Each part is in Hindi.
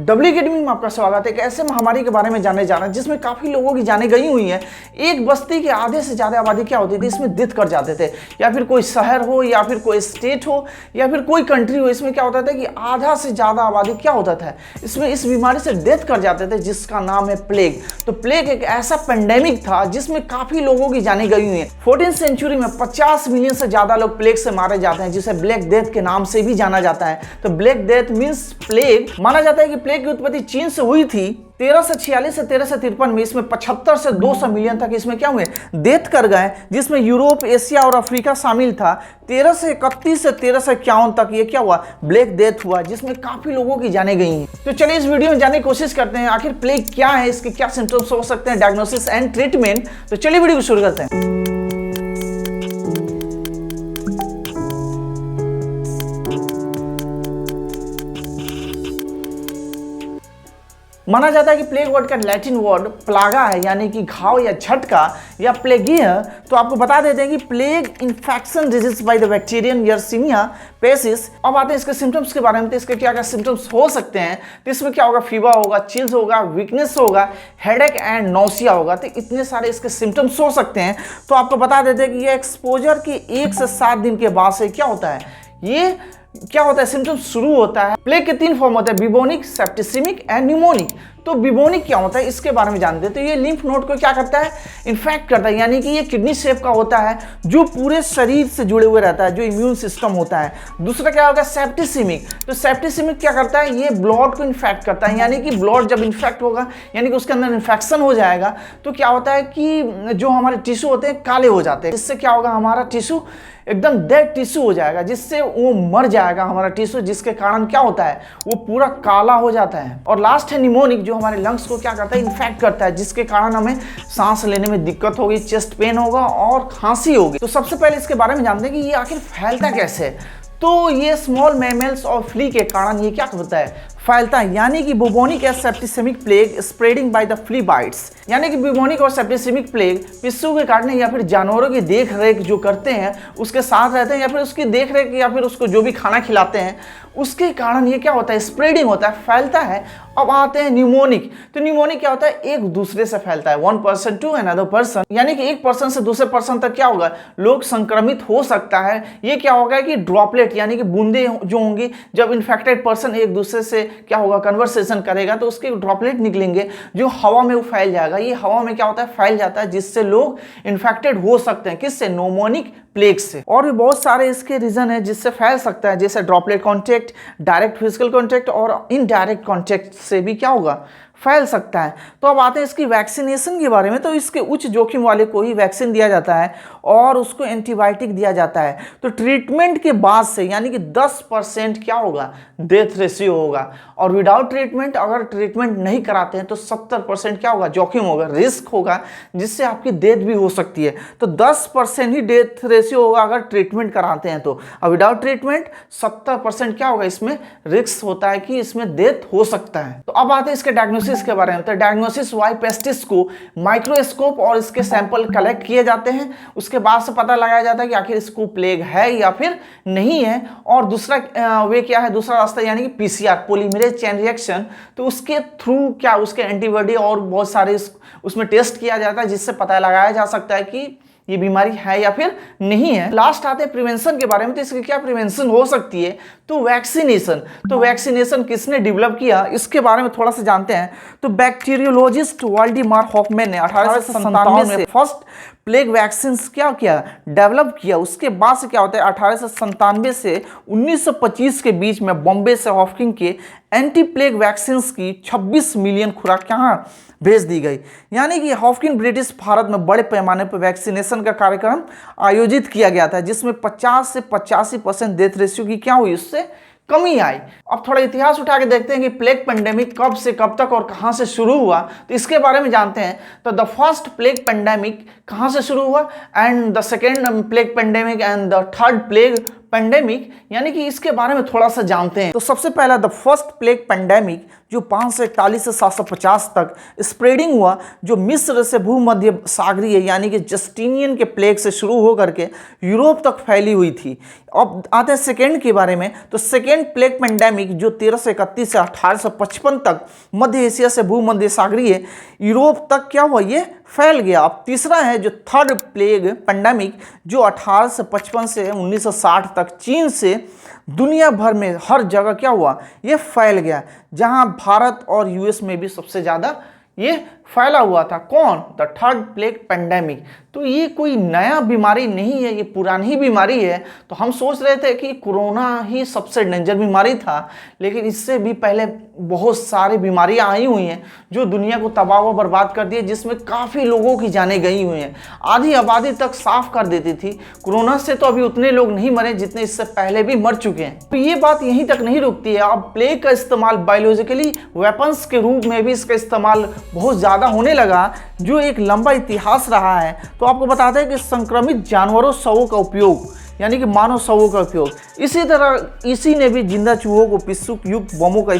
डब्ल्यू अकेडमी में आपका स्वागत है। एक ऐसे महामारी के बारे में जानने जा रहे हैं जिसमें काफ़ी लोगों की जानें गई हुई हैं। एक बस्ती के आधे से ज़्यादा आबादी क्या होती थी, इसमें डेथ कर जाते थे। या फिर कोई शहर हो या फिर कोई स्टेट हो या फिर कोई कंट्री हो, इसमें क्या होता था कि आधा से ज़्यादा आबादी क्या होता था, इसमें इस बीमारी से डेथ कर जाते थे, जिसका नाम है प्लेग। तो प्लेग एक ऐसा पेंडेमिक था जिसमें काफ़ी लोगों की जानें गई हुई हैं। 14वीं सेंचुरी में 50 मिलियन से ज़्यादा लोग प्लेग से मारे जाते हैं, जिसे ब्लैक डेथ के नाम से भी जाना जाता है। तो ब्लैक डेथ मीन्स प्लेग। माना जाता है कि प्लेग की उत्पत्ति चीन से हुई थी 1346 से 1353 में। इसमें 75 से 200 मिलियन तक इसमें क्या हुए, डेथ कर गए, जिसमें यूरोप, एशिया और अफ्रीका शामिल था। 1331 से 1351 तक ये क्या हुआ, ब्लैक डेथ हुआ, जिसमें काफी लोगों की जाने गई हैं। तो चलिए इस वीडियो में जानने की कोशिश करते हैं आखिर प्लेग क्या है, इसके क्या सिम्टम्स हो सकते हैं, डायग्नोसिस एंड ट्रीटमेंट। तो चलिए वीडियो को शुरू करते हैं। माना जाता है कि प्लेग वर्ड का लैटिन वर्ड प्लागा है, यानी कि घाव या झटका या प्लेगिया। तो आपको बता देते हैं कि plague infection disease by the bacterium Yersinia pestis. अब आते हैं इसके सिम्टम्स के बारे में। तो इसके क्या क्या सिम्टम्स हो सकते हैं, तो इसमें क्या होगा, फीवर होगा, चिल्स होगा, वीकनेस होगा, हेडेक एंड नौसिया होगा। तो इतने सारे इसके सिम्टम्स हो सकते हैं। तो आपको बता देते हैं कि ये एक्सपोजर के 1 से 7 दिन के बाद से क्या होता है, ये क्या होता है, सिम्टम्स शुरू होता है। प्लेग के 3 फॉर्म होते हैं, बिबोनिक, सेप्टिसिमिक एंड न्यूमोनिक। तो बिबोनिक क्या होता है, इसके बारे में जानते हैं। तो ये लिम्फ नोड को क्या करता है, इन्फेक्ट करता है, यानी कि ये किडनी शेप का होता है, जो पूरे शरीर से जुड़े हुए रहता है, जो इम्यून सिस्टम होता है। दूसरा क्या होगा, सेप्टिसिमिक। तो सेप्टिसिमिक क्या करता है, ये ब्लड को इन्फेक्ट करता है, यानी कि ब्लड जब इन्फेक्ट होगा, यानी कि उसके अंदर इन्फेक्शन हो जाएगा, तो क्या होता है कि जो हमारे टिश्यू होते हैं काले हो जाते हैं। इससे क्या होगा, हमारा टिश्यू एकदम डेड टिश्यू हो जाएगा, जिससे वो मर जाएगा हमारा टिश्यू, जिसके कारण क्या होता है, वो पूरा काला हो जाता है। और लास्ट है निमोनिक, जो हमारे लंग्स को क्या करता है, इन्फेक्ट करता है, जिसके कारण हमें सांस लेने में दिक्कत होगी, चेस्ट पेन होगा और खांसी होगी। तो सबसे पहले इसके बारे में जानते हैं कि ये आखिर फैलता कैसे है। तो ये स्मॉल मैमल्स और फ्ली के कारण ये क्या होता है, फैलता है, यानी कि बुबोनिक या septicemic plague spreading by the flea bites. यानी कि बुबोनिक और सेप्टिसेमिक प्लेग पिस्सू के काटने या फिर जानवरों की देख रेख जो करते हैं उसके साथ रहते हैं, या फिर उसकी देख रेख या फिर उसको जो भी खाना खिलाते हैं उसके कारण ये क्या होता है, स्प्रेडिंग होता है, फैलता है। अब आते हैं न्यूमोनिक। तो न्यूमोनिक क्या होता है, एक दूसरे से फैलता है, 1 पर्सन टू अनदर पर्सन, यानी कि एक पर्सन से दूसरे पर्सन तक क्या होगा, लोग संक्रमित हो सकता है। ये क्या होगा कि ड्रॉपलेट यानी कि बूंदे जो होंगी, जब इन्फेक्टेड पर्सन एक दूसरे से क्या होगा, कन्वर्सेशन करेगा, तो उसके ड्रॉपलेट निकलेंगे, जो हवा में वो फैल जाएगा। ये हवा में क्या होता है, फैल जाता है, जिससे लोग इन्फेक्टेड हो सकते हैं, किससे, न्यूमोनिक प्लेग से। और भी बहुत सारे इसके रीजन है जिससे फैल सकता है, जैसे droplet contact, direct physical contact और इनडायरेक्ट कॉन्टैक्ट से भी क्या होगा, फैल सकता है। तो अब आते हैं इसकी वैक्सीनेशन के बारे में। तो इसके उच्च जोखिम वाले को ही वैक्सीन दिया जाता है और उसको एंटीबायोटिक दिया जाता है। तो ट्रीटमेंट के बाद से यानी कि 10% क्या होगा, डेथ रेशियो होगा। और विदाउट ट्रीटमेंट, अगर ट्रीटमेंट नहीं कराते हैं तो 70% क्या होगा, जोखिम होगा, रिस्क होगा, जिससे आपकी डेथ भी हो सकती है। तो 10% ही डेथ रेशियो होगा अगर ट्रीटमेंट कराते हैं तो, और विदाउट ट्रीटमेंट 70% क्या होगा, इसमें रिस्क होता है कि इसमें डेथ हो सकता है। तो अब आते हैं इसके डायग्नोसिस के बारे में। तो डायग्नोसिस वाई पेस्टिस को माइक्रोस्कोप और इसके सैंपल कलेक्ट किए जाते हैं, उसके बाद से पता लगाया जाता है कि आखिर इसको प्लेग है या फिर नहीं है। और दूसरा वे क्या है, दूसरा रास्ता यानी कि पीसीआर, पॉलीमरेज चेन रिएक्शन। तो उसके थ्रू क्या, उसके एंटीबॉडी और बहुत सारे उसमें टेस्ट किया जाता है, जिससे पता लगाया जा सकता है कि ये बीमारी है या फिर नहीं है। लास्ट आते हैं प्रिवेंशन के बारे में। तो इसकी क्या प्रिवेंशन हो सकती है, तो वैक्सीनेशन। तो वैक्सीनेशन किसने डेवलप किया, इसके बारे में थोड़ा सा जानते हैं। तो बैक्टीरियोलॉजिस्ट वाल्डीमार हॉफमैन ने 1897 में फर्स्ट प्लेग वैक्सीन क्या किया, डेवलप किया। उसके बाद से क्या होता है, 1897 से 1925 के बीच में बॉम्बे से हॉफकिन के एंटी प्लेग वैक्सीन की 26 मिलियन खुराक यहाँ भेज दी गई। यानी कि हॉफकिन ब्रिटिश भारत में बड़े पैमाने पर वैक्सीनेशन का कार्यक्रम आयोजित किया गया था, जिसमें 50 से 85% डेथ रेशियो की क्या हुई, उससे कमी आई। अब थोड़ा इतिहास उठा के देखते हैं कि प्लेग पेंडेमिक कब से कब तक और कहां से शुरू हुआ। तो इसके बारे में जानते हैं। तो द फर्स्ट प्लेग पेंडेमिक कहां से शुरू हुआ, and the second plague pandemic and the third plague pandemic यानी कि इसके बारे में थोड़ा सा जानते हैं। तो सबसे पहला द फर्स्ट प्लेग पेंडेमिक जो 541 से 750 तक स्प्रेडिंग हुआ, जो मिस्र से भूमध्य सागरीय यानी कि जस्टिनियन के प्लेग से शुरू होकर के यूरोप तक फैली हुई थी। अब आते हैं सेकेंड के बारे में। तो सेकेंड प्लेग पेंडेमिक जो 1331 से 1855 तक मध्य एशिया से भूमध्य सागरीय यूरोप तक क्या हुआ, ये फैल गया। अब तीसरा है जो थर्ड प्लेग पेंडेमिक जो 1855 से 1960 तक चीन से दुनिया भर में हर जगह क्या हुआ, ये फैल गया, जहां भारत और यूएस में भी सबसे ज़्यादा ये फैला हुआ था। कौन? The third plague pandemic. तो ये कोई नया बीमारी नहीं है, ये पुरानी ही बीमारी है। तो हम सोच रहे थे कि कोरोना ही सबसे डेंजर बीमारी था, लेकिन इससे भी पहले बहुत सारी बीमारियां आई हुई हैं जो दुनिया को तबाह व बर्बाद कर दी है, जिसमें काफ़ी लोगों की जानें गई हुई हैं, आधी आबादी तक साफ कर देती थी। कोरोना से तो अभी उतने लोग नहीं मरे जितने इससे पहले भी मर चुके हैं। तो ये बात यहीं तक नहीं रुकती है। अब प्लेग का इस्तेमाल बायोलॉजिकली वेपन्स के रूप में भी इसका इस्तेमाल बहुत ज़्यादा होने लगा, जो एक लंबा इतिहास रहा है। तो आपको बताते हैं कि संक्रमित जानवरों शवों का उपयोग यानी कि मानव शवों का उपयोग, इसी तरह इसी ने भी जिंदा चूहों को पिस्सू युक्त बमों का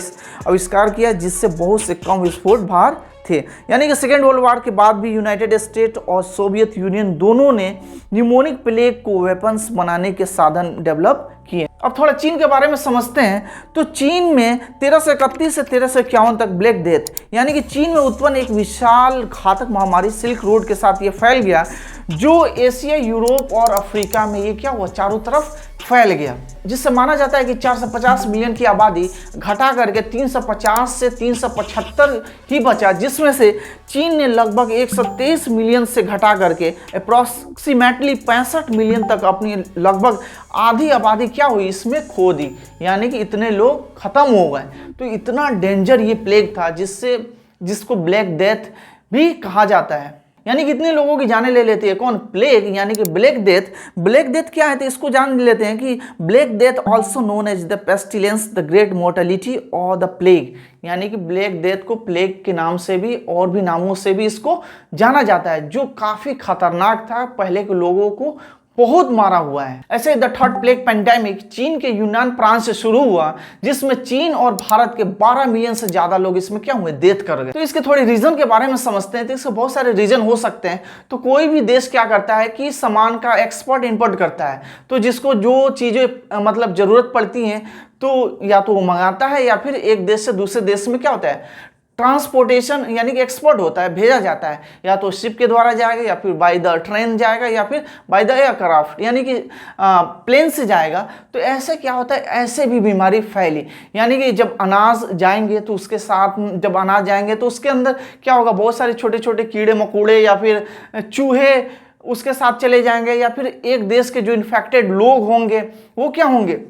आविष्कार किया, जिससे बहुत से कम विस्फोट भार थे। यानी कि सेकेंड वर्ल्ड वॉर के बाद भी यूनाइटेड स्टेट और सोवियत यूनियन दोनों ने न्यूमोनिक प्लेग को वेपन्स बनाने के साधन डेवलप किए। अब थोड़ा चीन के बारे में समझते हैं। तो चीन में 1331 से 1351 तक ब्लैक डेथ यानी कि चीन में उत्पन्न एक विशाल घातक महामारी सिल्क रोड के साथ ये फैल गया, जो एशिया, यूरोप और अफ्रीका में ये क्या हुआ, चारों तरफ फैल गया, जिससे माना जाता है कि 450 मिलियन की आबादी घटा करके 350 से 375 ही बचा, जिसमें से चीन ने लगभग 123 मिलियन से घटा करके अप्रॉक्सीमेटली 65 मिलियन तक अपनी लगभग आधी आबादी क्या हुई, इसमें खो दी। यानी कि इतने लोग खत्म हो गए। तो इतना डेंजर ये प्लेग था, जिसको ब्लैक डेथ भी कहा जाता है। यानी कितने लोगों की जानें ले लेती है, कौन? प्लेग यानी कि ब्लैक डेथ। ब्लैक डेथ क्या है, तो इसको जान लेते हैं कि black death also known as the pestilence, the great mortality और द प्लेग। यानी कि ब्लैक डेथ को प्लेग के नाम से भी और भी नामों से भी इसको जाना जाता है, जो काफ़ी खतरनाक था, पहले के लोगों को बहुत मारा हुआ है। ऐसे द थर्ड प्लेग पेंडेमिक चीन के यूनान प्रांत से शुरू हुआ, जिसमें चीन और भारत के 12 मिलियन से ज्यादा लोग इसमें क्या हुए, डेथ कर गए। तो इसके थोड़े रीजन के बारे में समझते हैं। तो इसके बहुत सारे रीजन हो सकते हैं। तो कोई भी देश क्या करता है कि सामान का एक्सपोर्ट इंपोर्ट करता है, तो जिसको जो चीजें मतलब जरूरत पड़ती हैं, तो या तो वो मंगाता है, या फिर एक देश से दूसरे देश में क्या होता है, ट्रांसपोर्टेशन यानी कि एक्सपोर्ट होता है, भेजा जाता है, या तो शिप के द्वारा जाएगा, या फिर बाय द ट्रेन जाएगा, या फिर बाय द एयरक्राफ्ट यानी कि प्लेन से जाएगा। तो ऐसे क्या होता है, ऐसे भी बीमारी फैली। यानी कि जब अनाज जाएंगे तो उसके साथ, जब अनाज जाएंगे तो उसके अंदर क्या होगा, बहुत सारे छोटे छोटे कीड़े मकोड़े या फिर चूहे उसके साथ चले जाएंगे, या फिर एक देश के जो इन्फेक्टेड लोग होंगे वो क्या होंगे,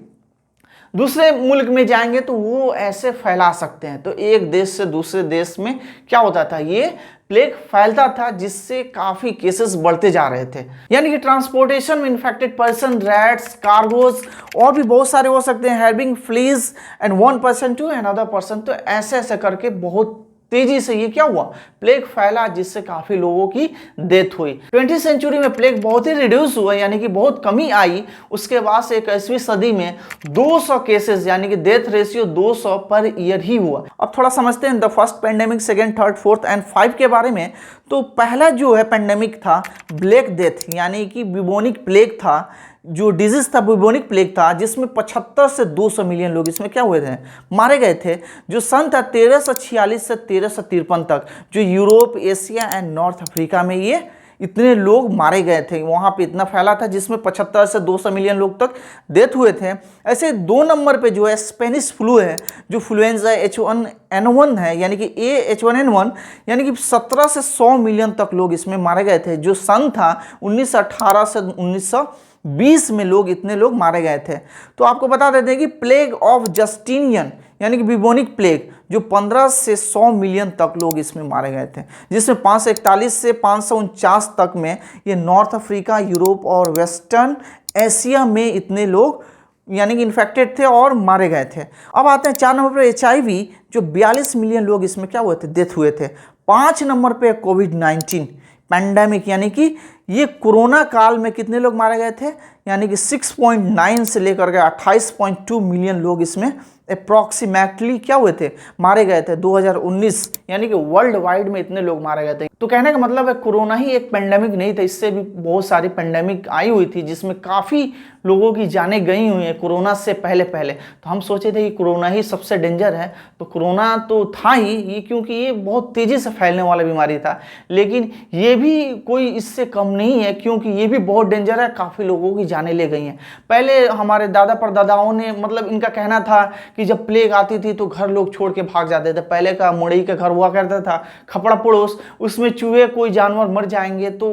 दूसरे मुल्क में जाएंगे तो वो ऐसे फैला सकते हैं। तो एक देश से दूसरे देश में क्या होता था, ये प्लेग फैलता था, जिससे काफी केसेस बढ़ते जा रहे थे। यानी कि ट्रांसपोर्टेशन में इन्फेक्टेड पर्सन, रैट्स, कार्गोज और भी बहुत सारे हो सकते हैं, having fleas and one person to another person. तो ऐसे ऐसे करके बहुत तेजी से ये क्या हुआ, प्लेग फैला, जिससे काफी लोगों की डेथ हुई। 20वीं सेंचुरी में प्लेग बहुत ही रिड्यूस हुआ, यानी कि बहुत कमी आई। उसके बाद से 21वीं सदी में 200 केसेस यानी कि डेथ रेशियो 200 पर ईयर ही हुआ। अब थोड़ा समझते हैं the first pandemic, second, third, fourth and 5 के बारे में। तो पहला जो है पेंडेमिक था ब्लैक डेथ यानी कि बुबोनिक प्लेग था, जो डिजीज था बुबोनिक प्लेग था, जिसमें 75 से 200 मिलियन लोग इसमें क्या हुए थे, मारे गए थे। जो सन था 1346 से 1353 तक, जो Europe, Asia and north Africa में ये इतने लोग मारे गए थे, वहाँ पे इतना फैला था, जिसमें 75 से 200 मिलियन लोग तक डेथ हुए थे। ऐसे 2 नंबर पे जो है स्पेनिश फ्लू है, जो फ्लुएंजा H1N1 है, यानी कि H1N1, यानी कि 17 से 100 मिलियन तक लोग इसमें मारे गए थे। जो सन था 1918 से 1920 में लोग इतने लोग मारे गए थे। तो आपको बता देते हैं कि प्लेग ऑफ जस्टिनियन यानी कि बुबोनिक प्लेग, जो 15 से 100 मिलियन तक लोग इसमें मारे गए थे, जिसमें 541 से 549 तक में ये नॉर्थ अफ्रीका, यूरोप और वेस्टर्न एशिया में इतने लोग यानी कि इन्फेक्टेड थे और मारे गए थे। अब आते हैं 4 नंबर पर HIV, जो 42 मिलियन लोग इसमें क्या हुए थे, डेथ हुए थे। 5 नंबर पे कोविड-19, पैंडेमिक, यानी कि ये कोरोना काल में कितने लोग मारे गए थे, यानी कि 6.9 से लेकर के 28.2 मिलियन लोग इसमें अप्रॉक्सीमेटली क्या हुए थे, मारे गए थे 2019, यानी कि वर्ल्ड वाइड में इतने लोग मारे गए थे। तो कहने का मतलब है कोरोना ही एक पेंडेमिक नहीं था, इससे भी बहुत सारी पेंडेमिक आई हुई थी जिसमें काफ़ी लोगों की जानें गई हुई हैं कोरोना से पहले पहले। तो हम सोचे थे कि कोरोना ही सबसे डेंजर है, तो कोरोना तो था ही ये, क्योंकि ये बहुत तेज़ी से फैलने वाला बीमारी था, लेकिन ये भी कोई इससे कम नहीं है, क्योंकि ये भी बहुत डेंजर है, काफ़ी लोगों की जानें ले गई हैं। पहले हमारे दादा परदादाओं ने, मतलब इनका कहना था कि जब प्लेग आती थी तो घर लोग छोड़ के भाग जाते थे। पहले का मुड़ई का घर हुआ करता था, खपड़ा पड़ोस, उसमें चूहे कोई जानवर मर जाएंगे तो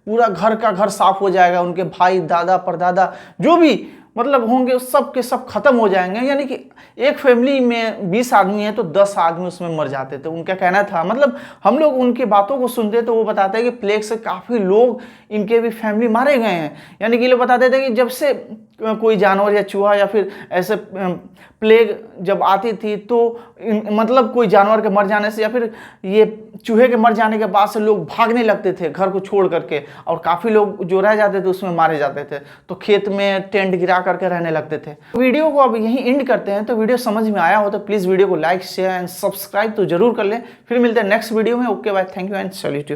पूरा घर का घर साफ हो जाएगा, उनके भाई दादा परदादा जो भी मतलब होंगे सब के सब खत्म हो जाएंगे। यानी कि एक फैमिली में 20 आदमी है तो 10 आदमी उसमें मर जाते थे, उनका कहना था। मतलब हम लोग उनकी बातों को सुनते तो वो बताते हैं कि प्लेग से काफ़ी लोग इनके भी फैमिली मारे गए हैं। यानी कि ये लोग बताते थे कि जब से कोई जानवर या चूहा या फिर ऐसे प्लेग जब आती थी तो मतलब कोई जानवर के मर जाने से या फिर ये चूहे के मर जाने के बाद से लोग भागने लगते थे घर को छोड़ करके, और काफ़ी लोग जो रह जाते थे उसमें मारे जाते थे, तो खेत में टेंट गिरा करके रहने लगते थे। वीडियो को अब यहीं एंड करते हैं। तो वीडियो समझ में आया हो तो प्लीज़ वीडियो को लाइक शेयर एंड सब्सक्राइब तो जरूर कर लें। फिर मिलते हैं नेक्स्ट वीडियो में। Okay bye, thank you and salute.